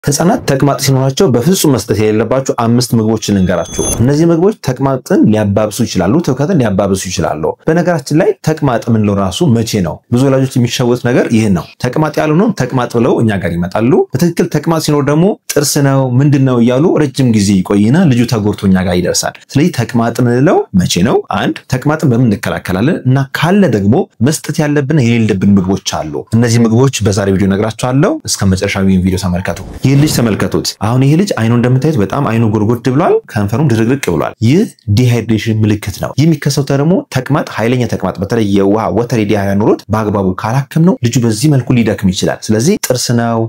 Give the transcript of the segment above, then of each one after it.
ህፃናት ተቅማጥ ሲኖራቸው በፍጹም መስጠት የሌለባቸው 5 ምግቦችን እንገራችሁ። እነዚህ ምግቦች ተቅማጥን ሊያባብሱ ይችላሉ፣ ትውከትን ሊያባብሱ ይችላሉ። በነገራችን ላይ ተቅማጥ ምን ነው ራሱ መቼ ነው? ብዙ ወላጆች የሚሸወት ነገር ይሄን ነው። ተቅማጥ ያልሆነው ተቅማጥ ብለው እኛ ጋር ይመጣሉ። በትክክል ተቅማጥ ሲኖር ደግሞ ጥርስ ነው ምንድነው እያሉ ረጅም ጊዜ ይቆይና ልጁ ተጎድቶ እኛ ጋር ይደርሳል። ስለዚህ ተቅማጥ ምንለው መቼ ነው? አንድ ተቅማጥን በምን እንከላከላለን እና ካለ ደግሞ መስጠት ያለብን የሌለብን ምግቦች አሉ። እነዚህ ምግቦች በዛሬው ቪዲዮ ነግራችኋለሁ። እስከ መጨረሻው ቪዲዮ ተመልከቱ። ይህ ልጅ ተመልከቱት። አሁን ይሄ ልጅ አይኑ እንደምታዩት በጣም አይኑ ጎርጎድ ብሏል፣ ከንፈሩም ድርግርቅ ብሏል። ይህ ዲሃይድሬሽን ምልክት ነው። ይህ የሚከሰተው ደግሞ ተቅማጥ ኃይለኛ ተቅማጥ በተለይ የውሃ ወተር ዲሃይድሬሽን ኑሮት በአግባቡ ካላከምነው ልጁ በዚህ መልኩ ሊደክም ይችላል። ስለዚህ ጥርስ ነው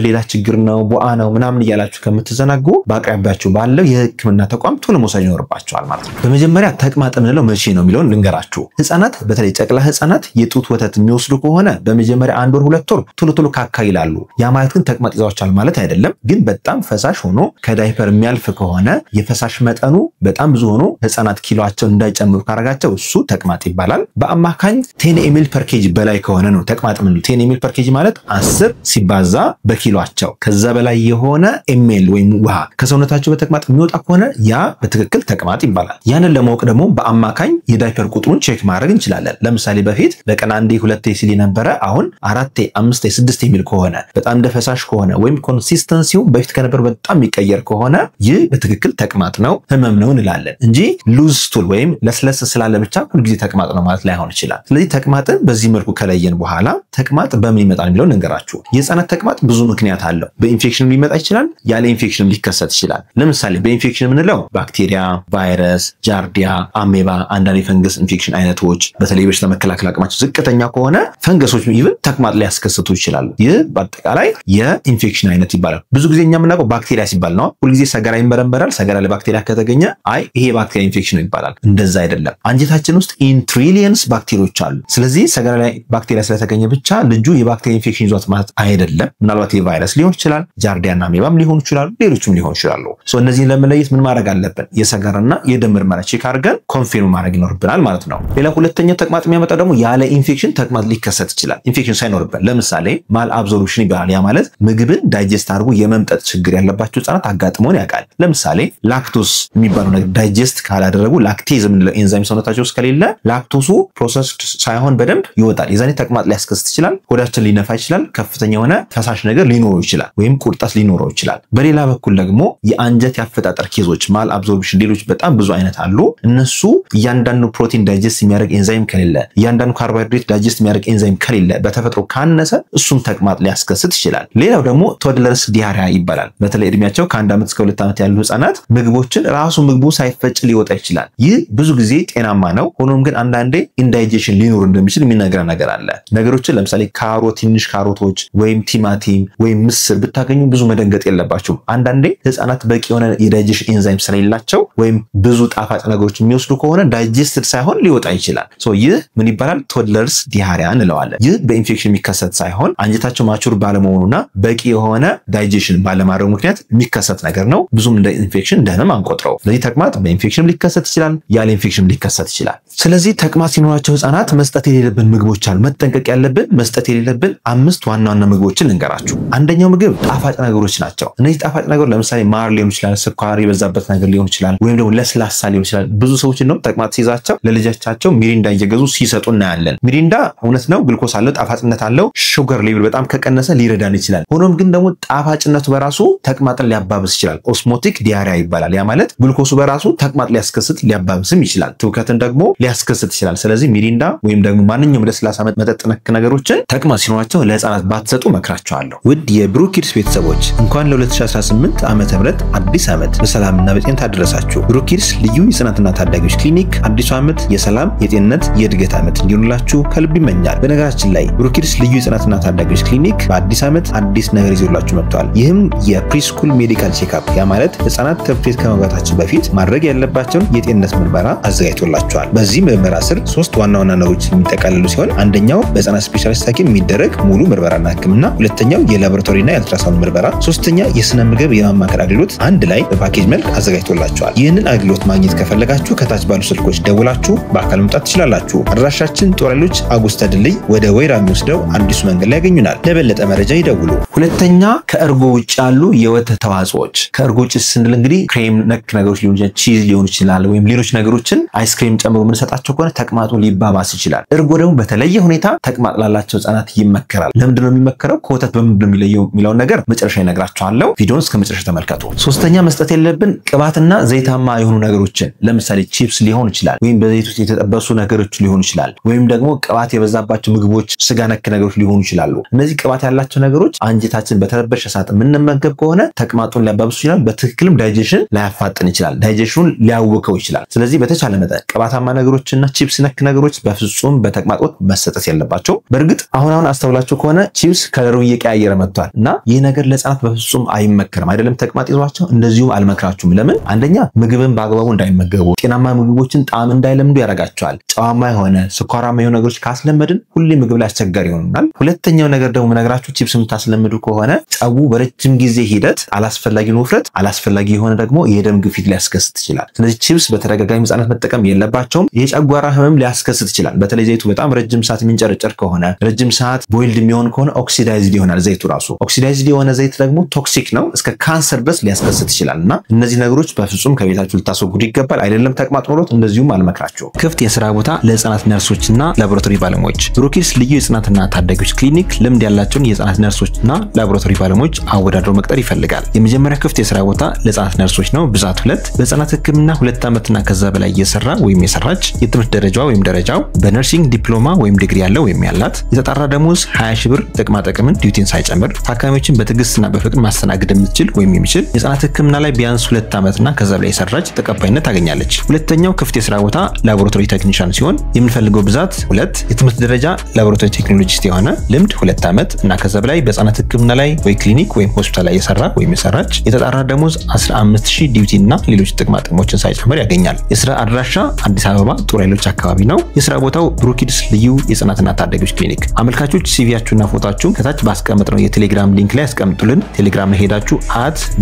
ሌላ ችግር ነው ቦአ ነው ምናምን እያላችሁ ከምትዘናጉ በአቅራቢያችሁ ባለው የህክምና ተቋም ቶሎ መውሰድ ይኖርባችኋል ማለት ነው። በመጀመሪያ ተቅማጥ ምንለው መቼ ነው የሚለውን ልንገራችሁ። ህፃናት በተለይ ጨቅላ ህፃናት የጡት ወተት የሚወስዱ ከሆነ በመጀመሪያ 1 ወር 2 ወር ቶሎ ካካ ይላሉ። ያ ማለት ግን ተቅማጥ ይዟቸዋል ማለት አይደለም። ግን በጣም ፈሳሽ ሆኖ ከዳይፐር የሚያልፍ ከሆነ የፈሳሽ መጠኑ በጣም ብዙ ሆኖ ህፃናት ኪሎአቸው እንዳይጨምሩ ካረጋቸው እሱ ተቅማጥ ይባላል። በአማካኝ 10 ml per kg በላይ ከሆነ ነው ተቅማጥ ምን 10 ml per kg ማለት 10 ሲባዛ በኪሎአቸው ከዛ በላይ የሆነ ml ወይም ውሃ ከሰውነታቸው በተቅማጥ የሚወጣ ከሆነ ያ በትክክል ተቅማጥ ይባላል። ያንን ለማወቅ ደግሞ በአማካኝ የዳይፐር ቁጥሩን ቼክ ማድረግ እንችላለን። ለምሳሌ በፊት በቀን 1 2 ሲል ነበረ፣ አሁን 4 5 6 የሚል ከሆነ በጣም እንደፈሳሽ ከሆነ ወይም ኮንሲስተንሲው በፊት ከነበር በጣም የሚቀየር ከሆነ ይህ በትክክል ተቅማጥ ነው ህመም ነው እንላለን እንጂ ሉዝ ስቱል ወይም ለስለስ ስላለ ብቻ ሁሉ ጊዜ ተቅማጥ ነው ማለት ላይሆን ይችላል። ስለዚህ ተቅማጥን በዚህ መልኩ ከለየን በኋላ ተቅማጥ በምን ይመጣል የሚለው እንገራችሁ። የህፃናት ተቅማጥ ብዙ ምክንያት አለው። በኢንፌክሽን ሊመጣ ይችላል፣ ያለ ኢንፌክሽን ሊከሰት ይችላል። ለምሳሌ በኢንፌክሽን ምንለው ባክቴሪያ፣ ቫይረስ፣ ጃርዲያ፣ አሜባ፣ አንዳንድ የፈንገስ ኢንፌክሽን አይነቶች በተለይ በሽታ መከላከል አቅማቸው ዝቅተኛ ከሆነ ፈንገሶች ኢቭን ተቅማጥ ሊያስከስቱ ይችላሉ። ይህ በአጠቃላይ የኢንፌክሽን አይነት ይባላል። ብዙ ጊዜ እኛ የምናውቀው ባክቴሪያ ሲባል ነው። ሁሉ ጊዜ ሰገራ ይመረመራል። ሰገራ ለባክቴሪያ ከተገኘ አይ ይሄ ባክቴሪያ ኢንፌክሽን ይባላል። እንደዛ አይደለም። አንጀታችን ውስጥ ኢንትሪሊየንስ ባክቴሪያዎች አሉ። ስለዚህ ሰገራ ላይ ባክቴሪያ ስለተገኘ ብቻ ልጁ የባክቴሪያ ኢንፌክሽን ይዟት ማለት አይደለም። ምናልባት የቫይረስ ሊሆን ይችላል፣ ጃርዲያና አሜባም ሊሆን ይችላል፣ ሌሎችም ሊሆን ይችላሉ። እነዚህን ለመለየት ምን ማድረግ አለብን? የሰገራና የደም ምርመራ ቼክ አድርገን ኮንፊርም ማድረግ ይኖርብናል ማለት ነው። ሌላ ሁለተኛው ተቅማጥ የሚያመጣው ደግሞ ያለ ኢንፌክሽን ተቅማጥ ሊከሰት ይችላል። ኢንፌክሽን ሳይኖርበት ለምሳሌ ማል አብዞርፕሽን ይባላል። ያ ማለት ምግብን ዳይጀስት አድርጎ የመምጠጥ ችግር ያለባቸው ህፃናት አጋጥሞን ያውቃል። ለምሳሌ ላክቶስ የሚባለው ነገር ዳይጀስት ካላደረጉ ላክቴዝ የምንለው ኤንዛይም ሰውነታቸው ውስጥ ከሌለ ላክቶሱ ፕሮሰስድ ሳይሆን በደንብ ይወጣል። የዛኔ ተቅማጥ ሊያስከስት ይችላል። ሆዳችን ሊነፋ ይችላል። ከፍተኛ የሆነ ፈሳሽ ነገር ሊኖረው ይችላል ወይም ቁርጠት ሊኖረው ይችላል። በሌላ በኩል ደግሞ የአንጀት ያፈጣጠር ኬዞች ማል አብዞርፕሽን ሌሎች በጣም ብዙ አይነት አሉ። እነሱ እያንዳንዱ ፕሮቲን ዳይጀስት የሚያደርግ ኤንዛይም ከሌለ፣ እያንዳንዱ ካርቦሃይድሬት ዳይጀስት የሚያደርግ ኤንዛይም ከሌለ በተፈጥሮ ካነሰ እሱም ተቅማጥ ሊያስከስት ይችላል። ሌላው ደግሞ ቶድለርስ ዲያሪያ ይባላል። በተለይ እድሜያቸው ከ1 ዓመት እስከ 2 ዓመት ያሉ ህፃናት ምግቦችን ራሱ ምግቡ ሳይፈጭ ሊወጣ ይችላል። ይህ ብዙ ጊዜ ጤናማ ነው። ሆኖም ግን አንዳንዴ ኢንዳይጀሽን ሊኖር እንደሚችል የሚነግረን ነገር አለ። ነገሮችን ለምሳሌ ካሮት፣ ትንሽ ካሮቶች ወይም ቲማቲም ወይም ምስር ብታገኙ ብዙ መደንገጥ የለባችሁም። አንዳንዴ ህፃናት በቂ የሆነ የዳይጀሽን ኤንዛይም ስለሌላቸው ወይም ብዙ ጣፋጭ ነገሮች የሚወስዱ ከሆነ ዳይጀስትድ ሳይሆን ሊወጣ ይችላል። ይህ ምን ይባላል? ቶድለርስ ዲያሪያ እንለዋለን። ይህ በኢንፌክሽን የሚከሰት ሳይሆን አንጀታቸው ማቹር ባለመሆኑና በቂ የሆነ ዳይጀሽን ባለማድረጉ ምክንያት የሚከሰት ነገር ነው። ብዙም እንደ ኢንፌክሽን እንደ ህመም አንቆጥረው። ስለዚህ ተቅማጥ በኢንፌክሽን ሊከሰት ይችላል፣ ያለ ኢንፌክሽን ሊከሰት ይችላል። ስለዚህ ተቅማጥ ሲኖራቸው ህፃናት መስጠት የሌለብን ምግቦች አሉ። መጠንቀቅ ያለብን መስጠት የሌለብን 5 ዋና ዋና ምግቦችን ልንገራችሁ። አንደኛው ምግብ ጣፋጭ ነገሮች ናቸው። እነዚህ ጣፋጭ ነገሮች ለምሳሌ ማር ሊሆን ይችላል፣ ስኳር የበዛበት ነገር ሊሆን ይችላል፣ ወይም ደግሞ ለስላሳ ሊሆን ይችላል። ብዙ ሰዎች ነው ተቅማጥ ሲይዛቸው ለልጆቻቸው ሚሪንዳ እየገዙ ሲሰጡ እናያለን። ሚሪንዳ እውነት ነው ግሉኮስ አለው፣ ጣፋጭነት አለው። ሹገር ሌቭል በጣም ከቀነሰ ሊረዳን ይችላል። ሆኖም ግን ደግሞ ጣፋጭነቱ በራሱ ተቅማጥን ሊያባብስ ይችላል። ኦስሞቲክ ዲያሪያ ይባላል። ያ ማለት ግሉኮሱ በራሱ ተቅማጥ ሊያስከስት ሊያባብስም ይችላል። ትውከትን ደግሞ ሊያስከስት ይችላል። ስለዚህ ሚሪንዳ ወይም ደግሞ ማንኛውም ለስላሳ መጠጥ ነክ ነገሮችን ተቅማጥ ሲኖራቸው ለህፃናት ባትሰጡ መክራቸዋለሁ። ውድ የብሩክ ኪድስ ቤተሰቦች እንኳን ለ2018 ዓመተ ምህረት አዲስ ዓመት በሰላምና በጤና ታደረሳችሁ። ብሩክ ኪድስ ልዩ የህፃናትና ታዳጊዎች ክሊኒክ አዲሱ ዓመት የሰላም የጤንነት የእድገት ዓመት እንዲሆንላችሁ ከልብ ይመኛል። በነገራችን ላይ ብሩክ ኪድስ ልዩ የህፃናትና ታዳጊዎች ክሊኒክ በአዲስ ዓመት አዲስ ነገር ይዞላችሁ መጥቷል። ይህም የፕሪስኩል ሜዲካል ቼክአፕ ያ ማለት ህፃናት ትምህርት ቤት ከመግባታቸው በፊት ማድረግ ያለባቸውን የጤንነት ምርመራ አዘጋጅቶላችኋል። በዚህ ምርመራ ስር 3 ዋና ዋና ነገሮች የሚጠቃለሉ ሲሆን አንደኛው በህፃናት ስፔሻሊስት ሐኪም የሚደረግ ሙሉ ምርመራና ህክምና፣ ሁለተኛው የላቦራቶሪና የአልትራሳውንድ ምርመራ፣ ሶስተኛ የስነ ምግብ የማማከር አገልግሎት አንድ ላይ በፓኬጅ መልክ አዘጋጅቶላችኋል። ይህንን አገልግሎት ማግኘት ከፈለጋችሁ ከታች ባሉ ስልኮች ደውላችሁ በአካል መምጣት ትችላላችሁ። አድራሻችን ጦር ኃይሎች አጉስታ ድልድይ ወደ ወይራ የሚወስደው አዲሱ መንገድ ላይ ያገኙናል። ለበለጠ መረጃ ይደውሉ። ሁለተኛ ከእርጎ ውጭ ያሉ የወተት ተዋጽኦች ከእርጎ ውጭ ስንል እንግዲህ ክሬም ነክ ነገሮች ሊሆን ይችላል ቺዝ ሊሆን ይችላል ወይም ሌሎች ነገሮችን አይስክሬም ጨምሮ ምን ሰጣቸው ከሆነ ተቅማጡ ሊባባስ ይችላል እርጎ ደግሞ በተለየ ሁኔታ ተቅማጥ ላላቸው ህፃናት ይመከራል ለምንድን ነው የሚመከረው ከወተት በምንድን ነው የሚለየው የሚለው ነገር መጨረሻ ይነግራችኋለሁ ቪዲዮውን እስከ መጨረሻ ተመልከቱ ሶስተኛ መስጠት የለብን ቅባትና ዘይታማ የሆኑ ነገሮችን ለምሳሌ ቺፕስ ሊሆን ይችላል ወይም በዘይት ውስጥ የተጠበሱ ነገሮች ሊሆን ይችላል ወይም ደግሞ ቅባት የበዛባቸው ምግቦች ስጋ ነክ ነገሮች ሊሆኑ ይችላሉ እነዚህ ቅባት ያላቸው ነገሮች አንጀታችን በተረበሸ ሰዓት ምንመገብ ከሆነ ተቅማጡን ሊያባብሱ ይችላል በትክክልም ዳይጀሽን ላያፋጥን ይችላል ዳይጀሽኑን ሊያውከው ይችላል ስለዚህ በተቻለ መጠን ቅባታማ ነገሮችና ቺፕስ ነክ ነገሮች በፍጹም በተቅማጥ ወቅት መሰጠት የለባቸው በእርግጥ አሁን አስተውላችሁ ከሆነ ቺፕስ ከለሩ እየቀያየረ መጥቷል እና ይህ ነገር ለህፃናት በፍጹም አይመከርም አይደለም ተቅማጥ ይዟቸው እንደዚሁ አልመክራችሁም ለምን አንደኛ ምግብን በአግባቡ እንዳይመገቡ ጤናማ ምግቦችን ጣዕም እንዳይለምዱ ያረጋቸዋል ጨዋማ የሆነ ስኳራማ የሆነ ነገሮች ካስለመድን ሁሌ ምግብ ላይ አስቸጋሪ ይሆናል ሁለተኛው ነገር ደግሞ ምነግራችሁ ቺፕስ የምታስለምዱ ከሆነ ጨው በረጅም ጊዜ ሂደት አላስፈላጊ ውፍረት አላስፈላጊ የሆነ ደግሞ የደም ግፊት ሊያስከስት ይችላል ስለዚህ ቺፕስ በተደጋጋሚ ህፃናት መጠቀም የለባቸውም የጨጓራ ህመም ሊያስከስት ይችላል በተለይ ዘይቱ በጣም ረጅም ሰዓት የሚንጨረጨር ከሆነ ረጅም ሰዓት ቦይልድ የሚሆን ከሆነ ኦክሲዳይዝድ ይሆናል ዘይቱ ራሱ ኦክሲዳይዝድ የሆነ ዘይት ደግሞ ቶክሲክ ነው እስከ ካንሰር ድረስ ሊያስከስት ይችላልና እነዚህ ነገሮች በፍጹም ከቤታችሁ ልታስወግዱ ይገባል አይደለም ተቅማጥ ኖሮት እንደዚሁም አልመክራችሁ ክፍት የሥራ ቦታ ለህፃናት ነርሶችና ላቦራቶሪ ባለሙያዎች ብሩኪድስ ልዩ የህፃናትና ታዳጊዎች ክሊኒክ ልምድ ያላቸውን የህፃናት ነርሶችና ላቦራቶሪ ባለሙያዎች አወዳድሮ መቅጠር ይፈልጋል የመጀመሪያ ክፍት የሥራ ቦታ ለህፃናት ነርሶች ነው ብዛት 2 በህፃናት ህክምና 2 ዓመትና ከዛ በላይ እየሰራ ወይም የሰራች የትምህርት ደረጃው ወይም ደረጃው በነርሲንግ ዲፕሎማ ወይም ዲግሪ ያለው ወይም ያላት የተጣራ ደሞዝ 20 ሺህ ብር ጥቅማ ጥቅምን ዲዩቲን ሳይጨምር ታካሚዎችን በትዕግስትና በፍቅር ማስተናገድ የምትችል ወይም የሚችል የህፃናት ህክምና ላይ ቢያንስ 2 ዓመትና ከዛ በላይ የሰራች ተቀባይነት ታገኛለች ሁለተኛው ክፍት የሥራ ቦታ ላቦራቶሪ ቴክኒሻን ሲሆን የምንፈልገው ብዛት 2 የትምህርት ደረጃ ላቦራቶሪ ቴክኖሎጂስት የሆነ ልምድ 2 ዓመት እና ከዛ በላይ በህፃናት ህክምና ላይ ወይ ክሊኒክ ወይም ሆስፒታል ላይ የሰራ ወይም የሰራች የተጣራ ደሞዝ 15000 ዲዩቲና ሌሎች ጥቅማ ጥቅሞችን ሳይጨምር ያገኛል የሥራ አድራሻ አዲስ አበባ ጦር ኃይሎች አካባቢ ነው የሥራ ቦታው ብሩኪድስ ልዩ የህፃናትና ታዳጊዎች ክሊኒክ አመልካቾች ሲቪያችሁና ፎቶአችሁን ከታች ባስቀመጥነው የቴሌግራም ሊንክ ላይ ያስቀምጡልን ቴሌግራም ላይ ሄዳችሁ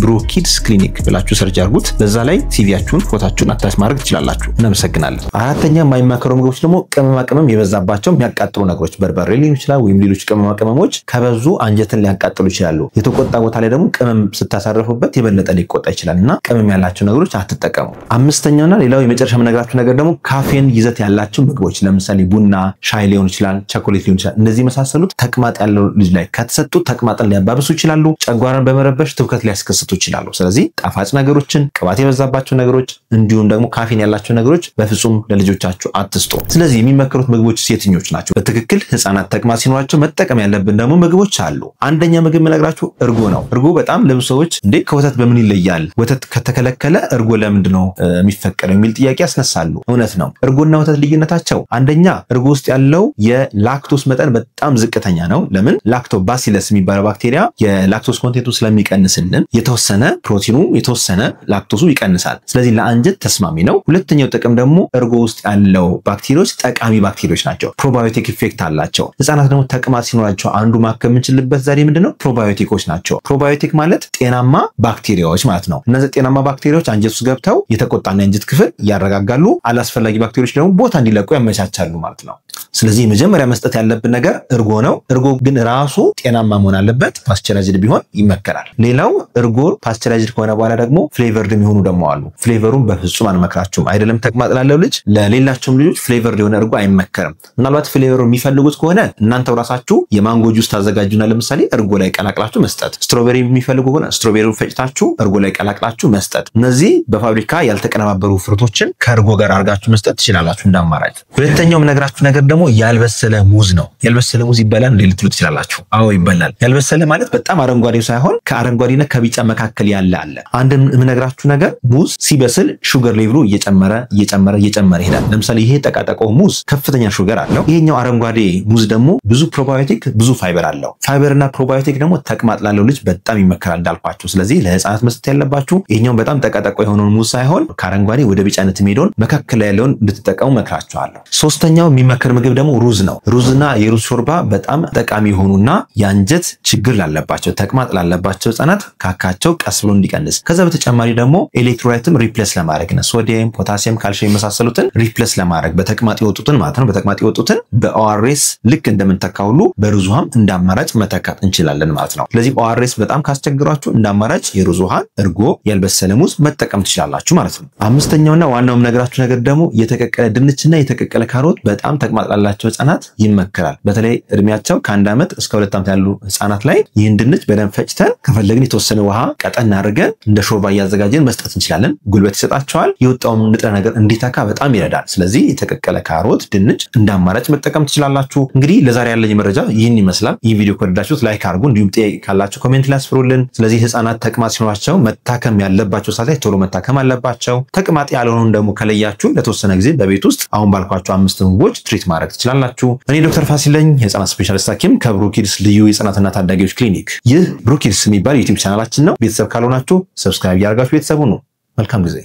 @ብሩኪድስ ክሊኒክ ብላችሁ ሰርች አድርጉት በዛ ላይ ሲቪያችሁን ፎቶአችሁን አታች ማድረግ ትችላላችሁ እናመሰግናለን አራተኛ የማይመከሩ ምግቦች ደግሞ ቅመማ ቅመም የበዛባቸው የሚያቃጥሉ ነገሮች በርበሬ ሊሆን ይችላል ወይም ሌሎች ቅመማ ቅመሞች ከበዙ አንጀትን ሊያቃጥሉ ይችላሉ የተቆጣ ቦታ ላይ ደግሞ ቅመም ስታሳርፉበት የበለጠ ሊቆጣ ይችላልና ቅመም ያላቸው ነገሮች አትጠቀሙ አምስተኛውና ሌላው የመጨረሻ የምነግራችሁ ነገር ደግሞ ካፌን ይዘት ያላቸው ምግቦች ለምሳሌ ቡና ሻይ ሊሆን ይችላል ቸኮሌት ሊሆን ይችላል እነዚህ መሳሰሉት ተቅማጥ ያለው ልጅ ላይ ከተሰጡ ተቅማጥን ሊያባብሱ ይችላሉ ጨጓራን በመረበሽ ትውከት ሊያስከስቱ ይችላሉ ስለዚህ ጣፋጭ ነገሮችን ቅባት የበዛባቸው ነገሮች እንዲሁም ደግሞ ካፌን ያላቸው ነገሮች በፍጹም ለልጆቻችሁ አትስጡ ስለዚህ የሚመከሩት ምግቦች የትኞች ናቸው በትክክል ህፃናት ተቅማጥ ሲኖራቸው መጠቀም ያለብን ደግሞ ምግቦች አሉ አንደኛ ምግብ የምነግራችሁ እርጎ ነው እርጎ በጣም ለብዙ ሰዎች እንዴ ከወተት በምን ይለያል ወተት ከተከለከለ እርጎ ለምንድን ነው የሚፈቀደው የሚል ጥያቄ ያስነሳሉ እውነት ነው እርጎና ወተት ልዩነታቸው አንደኛ እርጎ ውስጥ ያለው የላክቶስ መጠን በጣም ዝቅተኛ ነው ለምን ላክቶባሲለስ የሚባለው ባክቴሪያ የላክቶስ ኮንቴንቱ ስለሚቀንስልን የተወሰነ ፕሮቲኑ የተወሰነ ላክቶሱ ይቀንሳል ስለዚህ ለአንጀት ተስማሚ ነው ሁለተኛው ጥቅም ደግሞ እርጎ ውስጥ ያለው ባክቴሪያዎች ጠቃሚ ባክቴሪያዎች ናቸው ፕሮባዮቲክ ኢፌክት አላቸው ህፃናት ደግሞ ተቅማጥ ሲኖራቸው አንዱ ማከም የምንችልበት ዘዴ ምንድነው ፕሮባዮቲኮች ናቸው ፕሮባዮቲክ ማለት ጤናማ ባክቴሪያዎች ማለት ነው እነዚህ ጤናማ ባክቴሪያዎች አንጀት ውስጥ ገብተው የተቆጣና አንጀት ክፍል ያረጋጋሉ አላስፈላጊ ባክቴሪያዎች ደግሞ ቦታ እንዲለቁ ያመቻቻሉ ማለት ነው ስለዚህ መጀመሪያ መስጠት ያለብን ነገር እርጎ ነው እርጎ ግን ራሱ ጤናማ መሆን አለበት ፓስቸራይዝድ ቢሆን ይመከራል ሌላው እርጎ ፓስቸራይዝድ ከሆነ በኋላ ደግሞ ፍሌቨርድ የሚሆኑ ደግሞ አሉ ፍሌቨሩን በፍጹም አንመክራችሁም አይደለም ተቅማጥ ላለው ልጅ ለሌላቸውም ልጆች ፍሌቨርድ የሆነ እርጎ አይመከርም ምናልባት ፍሌቨሩ የሚፈልጉት ከሆነ እናንተው ራሳችሁ የማንጎ ጁስ ታዘጋጁና ለምሳሌ እርጎ ላይ ቀላቅላችሁ መስጠት ስትሮቤሪ የሚፈልጉ ከሆነ ስትሮቤሪውን ፈጭታችሁ እርጎ ላይ ቀላቅላችሁ መስጠት እነዚህ በፋብሪካ ያልተቀነባበሩ ፍሩቶችን ከእርጎ ጋር አርጋችሁ መስጠት ትችላላችሁ እንዳማራጭ ሁለተኛው ነገራችሁ ነገር ደግሞ ያልበሰለ ሙዝ ነው ያልበሰለ ሙዝ ይበላል እንዴ ልትሉ ትችላላችሁ አዎ ይበላል ያልበሰለ ማለት በጣም አረንጓዴው ሳይሆን ከአረንጓዴና ከቢጫ መካከል ያለ አለ አንድ የምነግራችሁ ነገር ሙዝ ሲበስል ሹገር ሌቭሉ እየጨመረ ይሄዳል ለምሳሌ ይሄ ጠቃጠቆ ሙዝ ከፍተኛ ሹገር አለው ይሄኛው አረንጓዴ ሙዝ ደግሞ ብዙ ፕሮባዮቲክ ብዙ ፋይበር አለው ፋይበርና ፕሮባዮቲክ ደግሞ ተቅማጥ ላለው ልጅ በጣም ይመከራል እንዳልኳችሁ ስለዚህ ለህፃናት መስጠት ያለባችሁ ይሄኛው በጣም ጠቃጠቆ የሆነውን ሙዝ ሳይሆን ከአረንጓዴ ወደ ቢጫነት የሚሄደውን መካከል ያለውን እንድትጠቀሙ መክራችኋለሁ ሶስተኛው የሚመከር ምግብ ደግሞ ሩዝ ነው ሩዝና የሩዝ ሾርባ በጣም ጠቃሚ የሆኑና የአንጀት ችግር ላለባቸው ተቅማጥ ላለባቸው ህፃናት ካካቸው ቀስ ብሎ እንዲቀንስ ከዛ በተጨማሪ ደግሞ ኤሌክትሮላይትም ሪፕሌስ ለማድረግ ነው ሶዲየም ፖታሲየም ካልሲየም መሳሰሉትን ሪፕሌስ ለማድረግ በተቅማጥ ይወጡትን ማለት ነው በተቅማጥ ይወጡትን በኦአርኤስ ልክ እንደምንተካው ሁሉ በሩዝ ውሃም እንዳማራጭ መተካት እንችላለን ማለት ነው ስለዚህ ስለዚህ ORS በጣም ካስቸግራችሁ እንደ አማራጭ የሩዝ ውሃ፣ እርጎ፣ ያልበሰለ ሙዝ መጠቀም ትችላላችሁ ማለት ነው። አምስተኛውና ዋናው ነገራችሁ ነገር ደግሞ የተቀቀለ ድንችና የተቀቀለ ካሮት በጣም ተቅማጥ ላላቸው ህጻናት ይመከራል። በተለይ እድሜያቸው ከ1 ዓመት እስከ 2 ዓመት ያሉ ህጻናት ላይ ይህን ድንች በደንብ ፈጭተን ከፈለግን የተወሰነ ውሃ ቀጠን አድርገን እንደ ሾርባ እያዘጋጀን መስጠት እንችላለን። ጉልበት ይሰጣቸዋል። የወጣውን ንጥረ ነገር እንዲተካ በጣም ይረዳል። ስለዚህ የተቀቀለ ካሮት፣ ድንች እንደ አማራጭ መጠቀም ትችላላችሁ። እንግዲህ ለዛሬ ያለኝ መረጃ ይህን ይመስላል። ይህ ቪዲዮ ከወደዳችሁት ላይክ አድርጉ። እንዲሁም ጥያቄ ካላችሁ ኮሜንት ላይ አስፍሩልን። ስለዚህ ህጻናት ተቅማጥ ሲኖራቸው መታከም ያለባቸው ሰዓት ላይ ቶሎ መታከም አለባቸው። ተቅማጥ ያልሆነውን ደግሞ ከለያችሁ ለተወሰነ ጊዜ በቤት ውስጥ አሁን ባልኳችሁ 5 ምግቦች ትሪት ማድረግ ትችላላችሁ። እኔ ዶክተር ፋሲል ነኝ፣ የህጻናት ስፔሻሊስት ሐኪም ከብሩክ ኪድስ ልዩ የህጻናትና ታዳጊዎች ክሊኒክ። ይህ ብሩክ ኪድስ የሚባል ዩቲዩብ ቻናላችን ነው። ቤተሰብ ካልሆናችሁ ሰብስክራይብ ያደርጋችሁ ቤተሰቡ ነው። መልካም ጊዜ